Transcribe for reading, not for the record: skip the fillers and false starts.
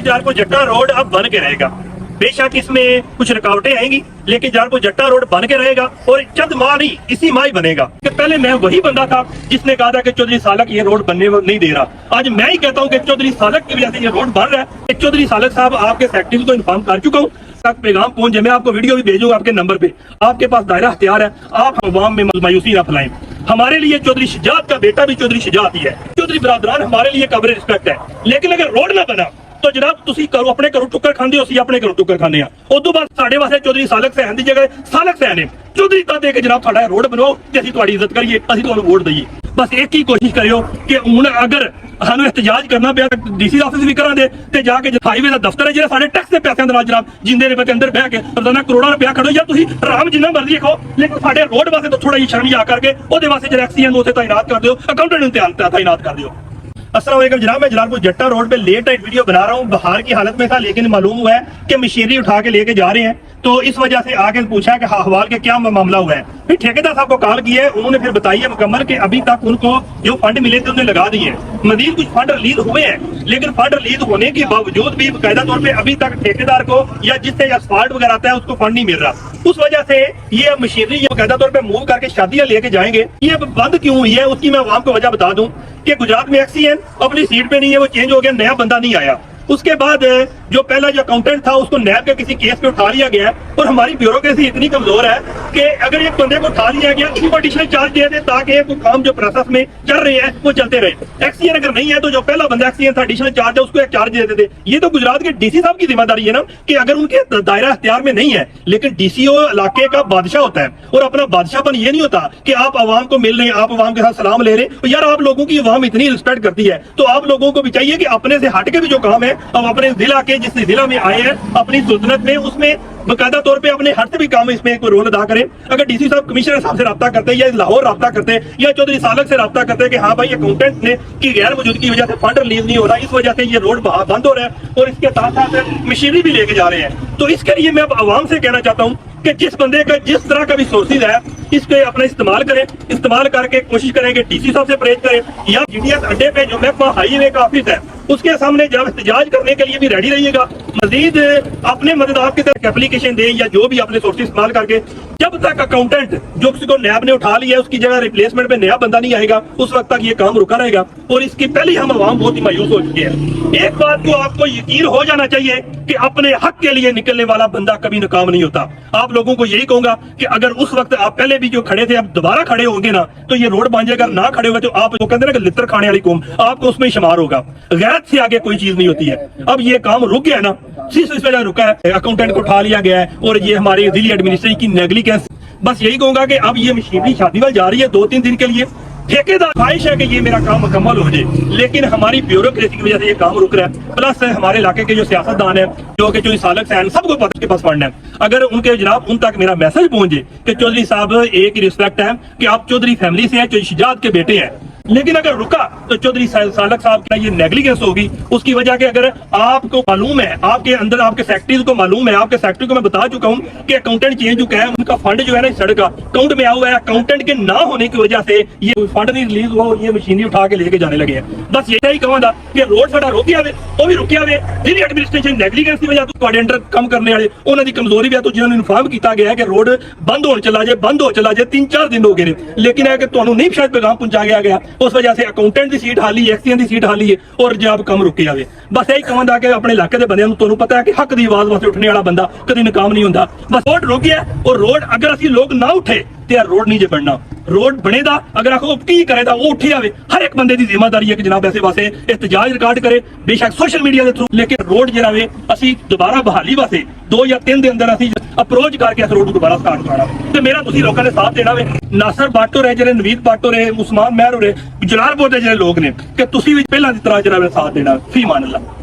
जालपुर जट्टा रोड अब बन के रहेगा। बेशक इसमें कुछ रुकावटें आएंगी, लेकिन जालपुर जट्टा रोड बन के रहेगा और चंद माह नहीं, इसी माह ही बनेगा। कि पहले मैं वही बंदा था जिसने कहा था कि चौधरी सालक ये रोड बनने नहीं दे रहा। आज मैं ही कहता हूँ कि चौधरी सालक की वजह से ये रोड बन रहा है। चौधरी सालक साहब आपके सेक्रेटरी को इन्फॉर्म कर चुका हूँ, तक पैगाम पहुंच जाए। मैं आपको वीडियो भी भेजूंगा आपके नंबर पे। आपके पास दायरा इख्तियार है, आप अवाम में मायूसी ना फैलाएं। हमारे लिए चौधरी शुजात का बेटा भी चौधरी शुजात ही है। चौधरी बरादरान हमारे लिए कब्र रिस्पेक्ट है, लेकिन अगर रोड ना बना तो जनाब तुसी करो अपने घरों टुक्कर खांदे हो, अपने घरों टुक्कर खाने उस बाद साढ़े वास्ते चौधरी सालक सैन की जगह सालक सैन है। चौधरी ता दे के जनाब साडा रोड बनाओ ते असीं तुहाडी इज्जत करिए, असीं तुहानूं वोट दईए। बस एक ही कोशिश करियो कि हुण अगर सानूं एहतजाज करना पिया डीसी ऑफिस भी करांगे ते जाके हाईवे का दफ्तर है जिहड़ा साडे टैक्स के पैसों दे नाल जनाब जिंदे दे अंदर बह के रोजाना करोड़ां रुपया खड़ो या तुसीं आराम जिन्ना मर्जी खाओ, लेकिन साडे रोड वास्ते तो थोड़ा जी शर्म जा करके ओहदे वास्ते जेह्ड़ा एक्सीएन उत्थे तैनात कर दिओ, अकाउंटेंट नूं तैनात कर दिओ। अस्सलाम वालेकुम जनाब, मैं जलालपुर जट्टा रोड पे लेट नाइट वीडियो बना रहा हूँ। बहार की हालत में था, लेकिन मालूम हुआ है कि मशीनरी उठा के लेके जा रहे हैं, तो इस वजह से आके पूछा कि हवाल के क्या मामला हुआ है। फिर ठेकेदार साहब को कॉल किया है, उन्होंने फिर बताइए मुकम्मल कि अभी तक उनको जो फंड मिले थे उन्हें लगा दिए। मजीद कुछ फंड रिलीज हुए हैं, लेकिन फंड रिलीज होने के बावजूद भी बाकायदा तौर पे अभी तक ठेकेदार को या जिससे असफाल्ट वगैरह आता है उसको फंड नहीं मिल रहा। उस वजह से ये मशीनरी बाकायदा तौर पे मूव करके शादियां लेके जाएंगे। ये बंद क्यों हुई है उसकी मैं आवाम को वजह बता दूं कि गुजरात में एक्सीएन अपनी सीट पे नहीं है, वो चेंज हो गया, नया बंदा नहीं आया। उसके बाद जो पहला जो अकाउंटेंट था उसको नैब के किसी केस पे उठा लिया गया है, और हमारी ब्यूरोक्रेसी इतनी कमजोर है कि अगर एक बंदे को उठा लिया गया उसको एडिशनल चार्ज दे दे ताकि वो काम जो प्रोसेस में चल रहे हैं वो चलते रहे। एक्सीएन अगर नहीं है तो जो पहला बंदा एक्सीएन था एडिशनल चार्ज है उसको एक चार्ज दे देते। ये तो गुजरात के डीसी साहब की जिम्मेदारी है ना कि अगर उनके दायरा इख्तियार में नहीं है, लेकिन डीसीओ इलाके का बादशाह होता है, और अपना बादशाहपन ये नहीं होता कि आप आवाम को मिल रहे हैं, आप आवाम के साथ सलाम ले रहे हैं। यार आप लोगों की आवाम इतनी रिस्पेक्ट करती है तो आप लोगों को भी चाहिए कि अपने से हट के भी जो काम है अब अपने जिला के जिस जिला में आए हैं अपनी सुल्तनत में उसमें बाकायदा तौर पे अपने हट से भी काम इसमें कोई रोल अदा करें। अगर डीसी साहब कमिश्नर साहब से रब्ता करते या लाहौर रब्ता करते या चौधरी सालक से रब्ता करते कि हाँ भाई अकाउंटेंट ने की गैर मौजूदगी की वजह से फंड रिलीज नहीं हो रहा, इस वजह से ये रोड बंद हो रहा है और इसके साथ साथ मशीनरी भी लेके जा रहे हैं, तो इसके लिए मैं अब आवाम से कहना चाहता हूँ कि जिस बंदे का जिस तरह का भी सोर्सेज है इसके अपना इस्तेमाल करें, इस्तेमाल करके कोशिश करें कि डीसी साहब से परहेज करें, या जीडीएस अड्डे पे जो महकमा हाईवे का ऑफिस है उसके सामने जब एहतजाज करने के लिए भी रेडी रहिएगा। मजीद अपने मदद आपके तरफ एप्लीकेशन दें या जो भी अपने सोर्सेज इस्तेमाल करके, जब तक अकाउंटेंट जो किसी को नैब ने उठा लिया है उसकी जगह रिप्लेसमेंट पे नया बंदा नहीं आएगा उस वक्त तक ये काम रुका रहेगा। और इसकी पहले हम आवाम बहुत ही मायूस हो चुके हैं। एक बात को आपको यकीन हो जाना चाहिए कि अपने हक के लिए निकलने वाला बंदा कभी नाकाम नहीं होता। आप लोगों को यही कहूंगा कि अगर उस वक्त आप पहले भी जो खड़े थे अब दोबारा खड़े होंगे ना तो ये रोड बन जाएगा, ना खड़े होंगे तो आप जो कहते हैं ना कि लित्र खाने वाली कौम, आपको उसमें शुमार होगा। गैरत से आगे कोई चीज नहीं होती है। अब ये काम रुक गया ना, सिर्फ इस वजह रुका है अकाउंटेंट को उठा लिया गया है और ये हमारे जिले एडमिनिस्ट्रेशन की नेगलिजेंस। बस यही कहूंगा कि अब ये मशीनरी शादीवाल जा रही है 2-3 दिन के लिए। ठेकेदार ख्वाहिश है कि ये मेरा काम मुकम्मल हो जाए, लेकिन हमारी ब्यूरोक्रेसी की वजह से ये काम रुक रहा है। प्लस हमारे इलाके के जो सियासतदान है जो कि चौधरी सालक सैन सबको पता के पास फंड है, अगर उनके जनाब उन तक मेरा मैसेज पहुंचे कि चौधरी साहब एक ही रिस्पेक्ट है कि आप चौधरी फैमिली से हैं, चौधरी शुजात के बेटे हैं, लेकिन अगर रुका तो चौधरी सालक साहब का ये नेगलिजेंस होगी। उसकी वजह के अगर आपको मालूम है, आपके अंदर आपके सेक्रेटरी को मालूम है, आपके सेक्रेटरी को मैं बता चुका हूं कि अकाउंटेंट चेंज हो गया है, उनका फंड जो है ना सड़क का अकाउंट में आया हुआ है, अकाउंटेंट के ना होने की वजह से ये फंड नहीं रिलीज हुआ और ये मशीनरी उठा के लेके जाने लगे हैं। बस यही कहूंगा कि रोड साडा रुकिया वे वो भी रुकिया वे जिले एडमिनिस्ट्रेशन नेगलिजेंस की वजह तो कोऑर्डिनेटर कम करने वाले उन्होंने कमजोरी भी है, तो जिन्होंने इन्फॉर्म किया गया है कि रोड बंद होने चला जाए 3-4 दिन हो गए, लेकिन है कि ਤੁਹਾਨੂੰ नहीं शायद पैगाम पहुंचाया गया उस वजह से अकाउंटेंट ਦੀ सीट हाली एक्सीएन ਦੀ सीट हाली है और जब कम रुके जावे। बस यही कहूंगा कि अपने इलाके के बंदे ਤੁਹਾਨੂੰ पता है कि हक की आवाज वास्ते उठने वाला बंदा कभी नाकाम नहीं होता। बस रोड रुक गया और रोड अगर असं लोग ना उठे तो यार रोड नहीं जे बनना, रोड बनेगा अगर आखो की करे वो उठे आवे। हर एक बंदे की जिम्मेदारी है कि जनाब ऐसे वास्ते एहतजाज रिकॉर्ड करे, बेशक सोशल मीडिया के थ्रू, लेकिन रोड जो है असी दोबारा बहाली वास्ते 2 या 3 दिन अंदर असी अप्रोच करके इस रोड को दोबारा स्टार्ट करना तो मेरा तुसी लोगों ने साथ देना वे। नासर बाटो रहे जो नवीद बाटो रहे उस्मान महर हो रहे जलालपुर के जो लोग ने कि तुसी भी पहला की तरह जो साथ देना। फी मान अल्लाह।